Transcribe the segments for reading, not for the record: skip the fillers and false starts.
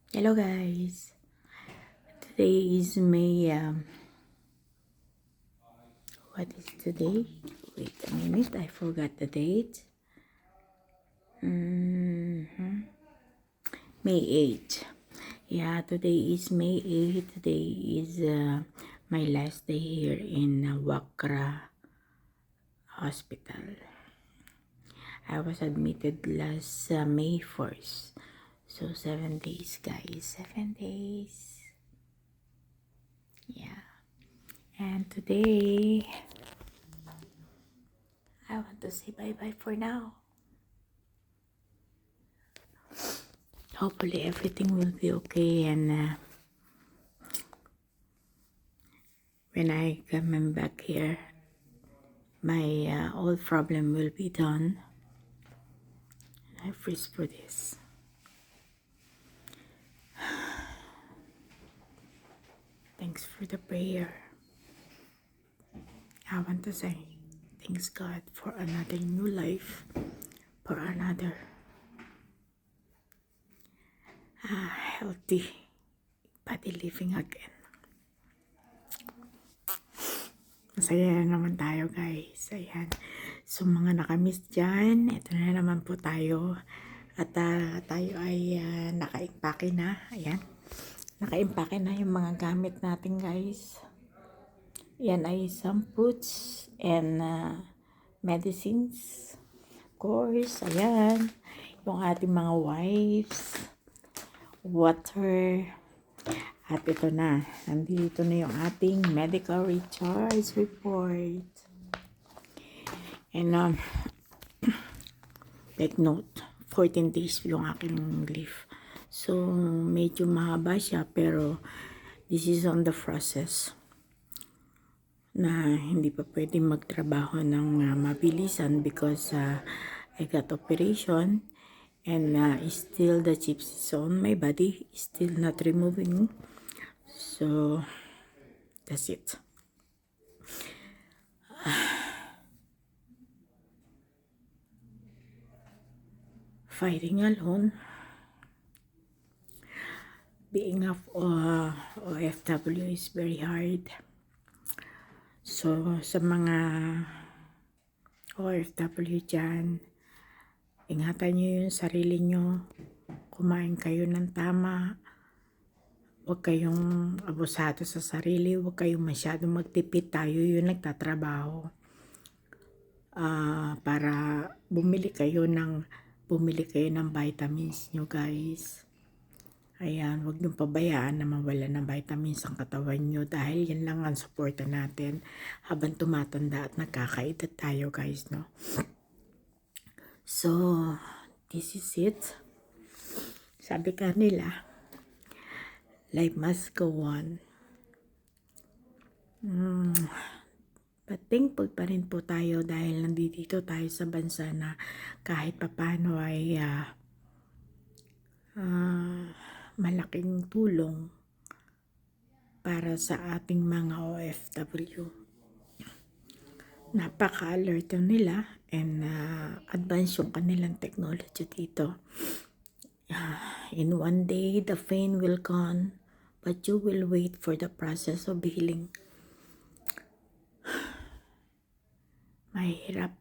Hello guys, today is May, what is today? Wait a minute, I forgot the date. May 8. Yeah, today is May 8. Today is my last day here in Wakra Hospital. I was admitted last May 1st. So 7 days guys, 7 days. Yeah, and today I want to say bye-bye for now. Hopefully everything will be okay, and when I come back here, my old problem will be done. I freeze for this. Thanks for the prayer. I want to say thanks God for another new life, for another healthy body living again. Masaya na naman tayo guys. Ayan. So mga nakamiss dyan, ito na naman po tayo. At tayo ay nakaimpake na. Ayan. Nakaimpake na yung mga gamit natin guys. Yan ay some fruits and medicines. Of course, ayan. Yung ating mga wipes, water. At ito na. Nandito na yung ating medical recharge report. And take note, 14 days yung aking leave. So, medyo mahaba siya pero this is on the process na hindi pa pwedeng magtrabaho ng mabilisan because I got operation and still the chips is on my body, still not removing. So, that's it. Fighting alone. Being a OFW is very hard. So, sa mga OFW dyan, ingatan nyo yung sarili nyo. Kumain kayo ng tama. Huwag kayong abusado sa sarili. Huwag kayong masyadong magtipid. Tayo yung nagtatrabaho. Para bumili kayo ng vitamins nyo guys. Ayan, huwag niyong pabayaan na mawala ng vitamins ang katawan nyo dahil yan lang ang suporta natin habang tumatanda at nagkakaedad tayo guys, no? So, this is it. Sabi ka nila, life must go on. But thankful pa rin po tayo dahil nandito tayo sa bansa na kahit papano ay malaking tulong para sa ating mga OFW. Napaka-alert nila and advance yung kanilang technology dito. In one day, the pain will gone, but you will wait for the process of healing. Mahirap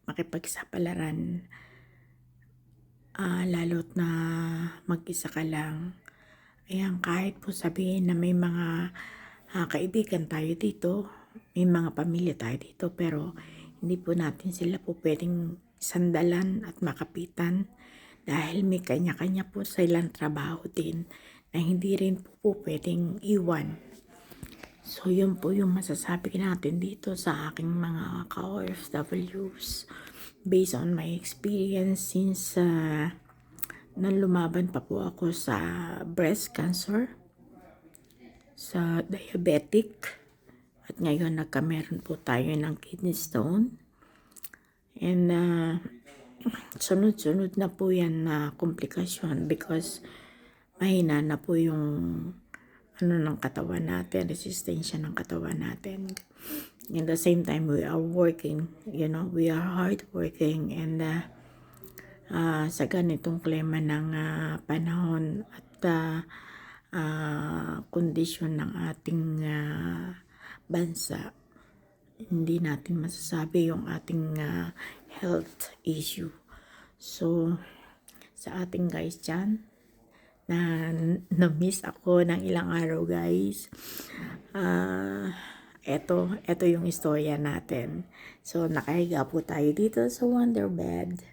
makipagsapalaran, lalo't na mag-isa ka lang. Ayan, kahit po sabihin na may mga kaibigan tayo dito, may mga pamilya tayo dito, pero hindi po natin sila po pwedeng sandalan at makapitan dahil may kanya-kanya po silang trabaho din na hindi rin po pwedeng iwan. So, yun po yung masasabi natin dito sa aking mga ka-OFWs based on my experience since nang lumaban pa po ako sa breast cancer, sa diabetic, at ngayon nagkameron po tayo ng kidney stone. And sunod-sunod na po yan na komplikasyon because mahina na po yung ng katawan natin, resistensya ng katawan natin. In the same time, we are working, we are hard working and sa ganitong klima ng panahon at kondisyon ng ating bansa. Hindi natin masasabi yung ating health issue. So, sa ating guys dyan, na-miss ako ng ilang araw guys. Eto yung istorya natin. So, nakahiga po tayo dito sa Wonder Bed.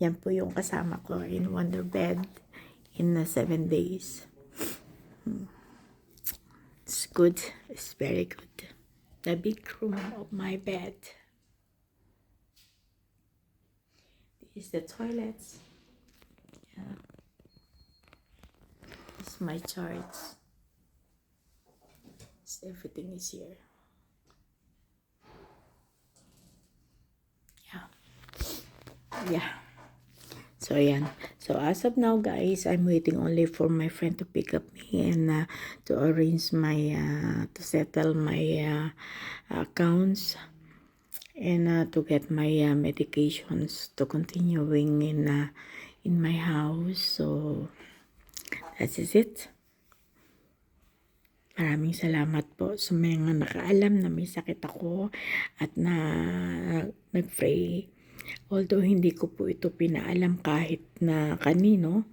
Yan po yung kasama ko in Wonder Bed in 7 days. It's good. It's very good. The big room of my bed. This is the toilets. Yeah. This is my charts. Everything is here. Yeah. So, ayan. So, as of now, guys, I'm waiting only for my friend to pick up me and to arrange my, to settle my accounts and to get my medications to continuing in my house. So, that is it. Maraming salamat po sa mga nakaalam na may sakit ako at na nag-pray. Although hindi ko po ito pinaalam kahit na kanino,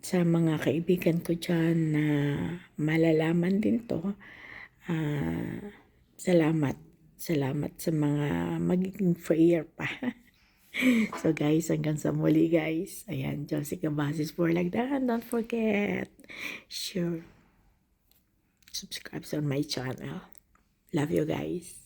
sa mga kaibigan ko dyan na malalaman din to, salamat sa mga magiging prayer pa. So guys, hanggang sa muli guys. Ayan, Josie Cabasis for Lagdaan. Don't forget, subscribe on my channel. Love you guys.